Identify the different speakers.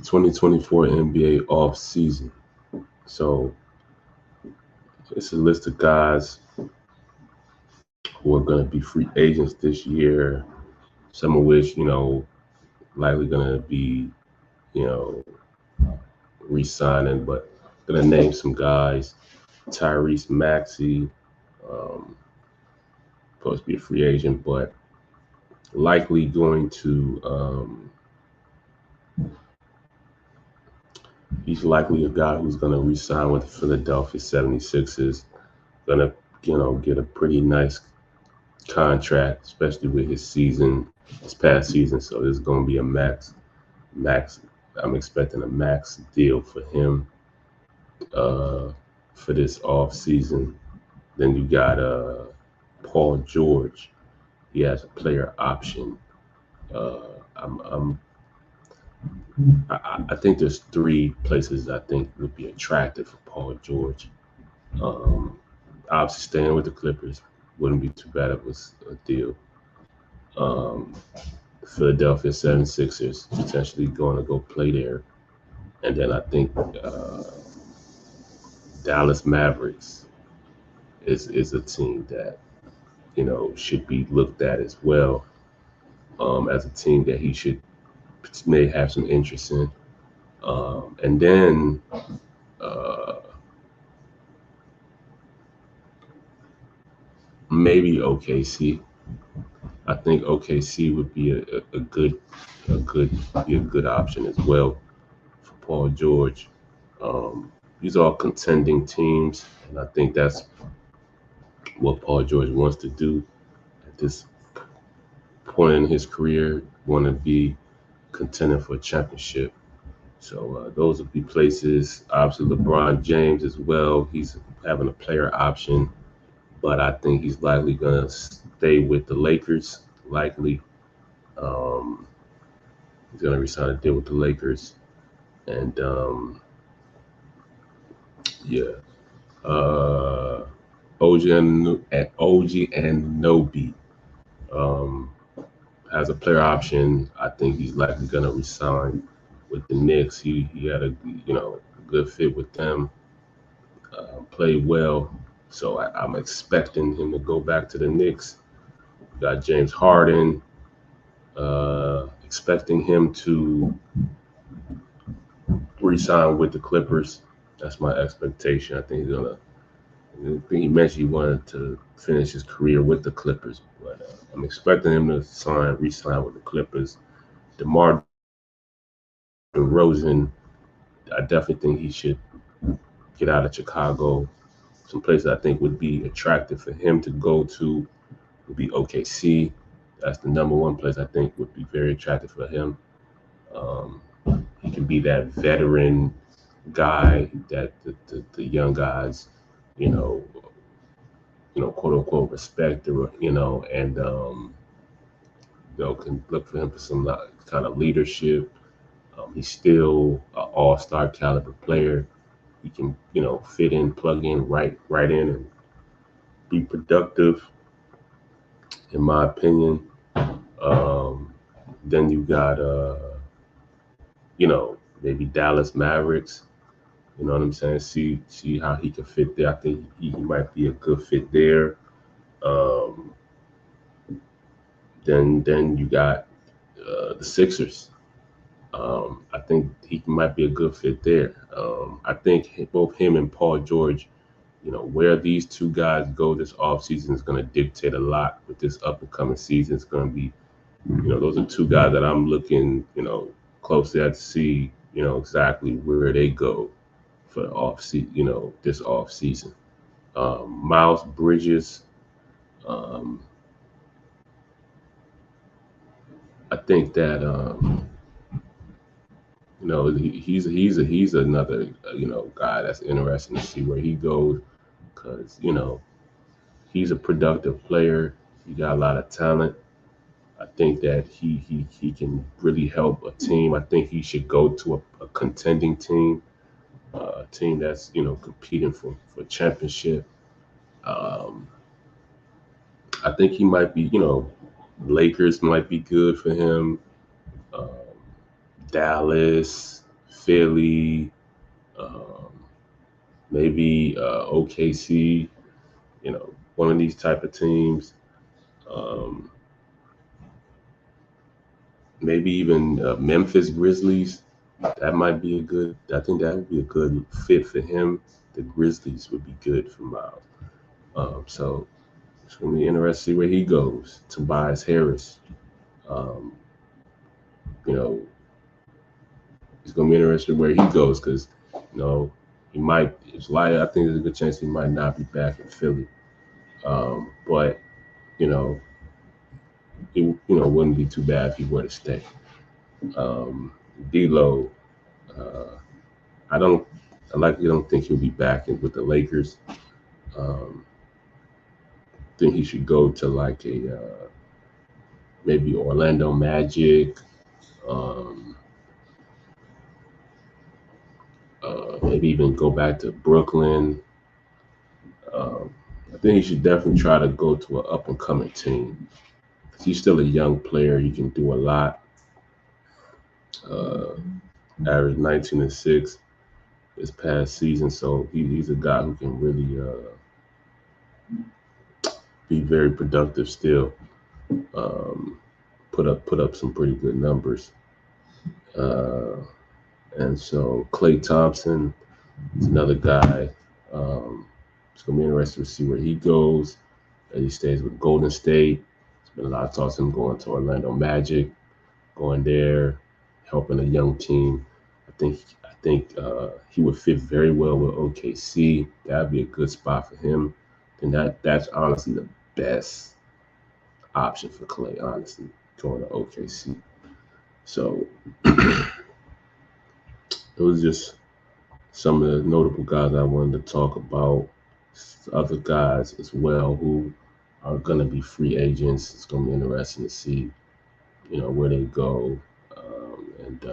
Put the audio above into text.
Speaker 1: 2024 NBA off season. So it's a list of guys who are going to be free agents this year. Some of which, likely going to be, you know, re-signing, but going to name some guys. Tyrese Maxey, um, supposed to be a free agent, but likely going to. He's likely a guy who's going to re-sign with the Philadelphia 76ers. Going to, get a pretty nice contract, especially with his past season. So this is going to be a max. I'm expecting a max deal for him uh, for this off season. Then you got Paul George. He has a player option. Uh, I'm I think there's three places I think would be attractive for Paul George. Um, Obviously, staying with the Clippers wouldn't be too bad of a deal. Um, Philadelphia 76ers potentially going to go play there. And then I think Dallas Mavericks is a team that, should be looked at as well, as a team that he should may have some interest in. And then uh, maybe OKC. I think OKC would be a good option as well for Paul George. Um, these are all contending teams, and I think that's what Paul George wants to do at this point in his career. Want to be contending for a championship. So those would be places. Obviously, LeBron James as well. He's having a player option, but I think he's likely going to stay with the Lakers. Likely, um, he's going to resign a deal with the Lakers, and yeah, uh, OG and Nobi um, has a player option. I think he's likely going to resign with the Knicks. He had a good fit with them, played well. So I'm expecting him to go back to the Knicks. We got James Harden, expecting him to resign with the Clippers. That's my expectation. I think he's gonna. I think he mentioned he wanted to finish his career with the Clippers, but I'm expecting him to resign with the Clippers. DeMar DeRozan, I definitely think he should get out of Chicago. Some places I think would be attractive for him to go to would be OKC. That's the number one place I think would be very attractive for him. Um, he can be that veteran guy that the young guys, you know, quote unquote respect, or and can look for him for some kind of leadership. He's still an all-star caliber player. He can, fit in, plug in, right in, and be productive, in my opinion. Um, then you got, maybe Dallas Mavericks. You know what I'm saying? See how he can fit there. I think he might be a good fit there. Um, then you got the Sixers. I think he might be a good fit there. I think both him and Paul George, where these two guys go this offseason is going to dictate a lot with this up and coming season. It's going to be, those are two guys that I'm looking, closely at to see, exactly where they go for the this off season. Miles Bridges, um, I think that he's another guy that's interesting to see where he goes, because he's a productive player. He got a lot of talent. I think that he can really help a team. I think he should go to a contending team, a team that's competing for championship. Um, I think he might be Lakers might be good for him. Um, Dallas. Philly, maybe OKC. One of these type of teams. Um, maybe even Memphis Grizzlies. That might be a good. I think that would be a good fit for him. The Grizzlies would be good for Miles. So it's gonna be interesting to see where he goes. Tobias Harris. Um, you know, it's gonna be interesting where he goes because he might. It's like I think there's a good chance he might not be back in Philly. But you know, wouldn't be too bad if he were to stay. D'Lo, uh, I likely don't think he'll be back with the Lakers. Um, think he should go to like a maybe Orlando Magic, um, maybe even go back to Brooklyn. Um, I think he should definitely try to go to an up and coming team. He's still a young player. He can do a lot. Uh, Average 19 and 6 this past season, so he's a guy who can really be very productive still. Um, put up some pretty good numbers. Uh, and so Klay Thompson is another guy. It's gonna be interesting to see where he goes. He stays with Golden State. There's been a lot of talks of him going to Orlando Magic, going there, helping a young team. I think he would fit very well with OKC. That'd be a good spot for him. And that's honestly the best option for Klay, honestly, going to OKC. So it was just some of the notable guys I wanted to talk about. Other guys as well who are going to be free agents. It's going to be interesting to see, where they go. And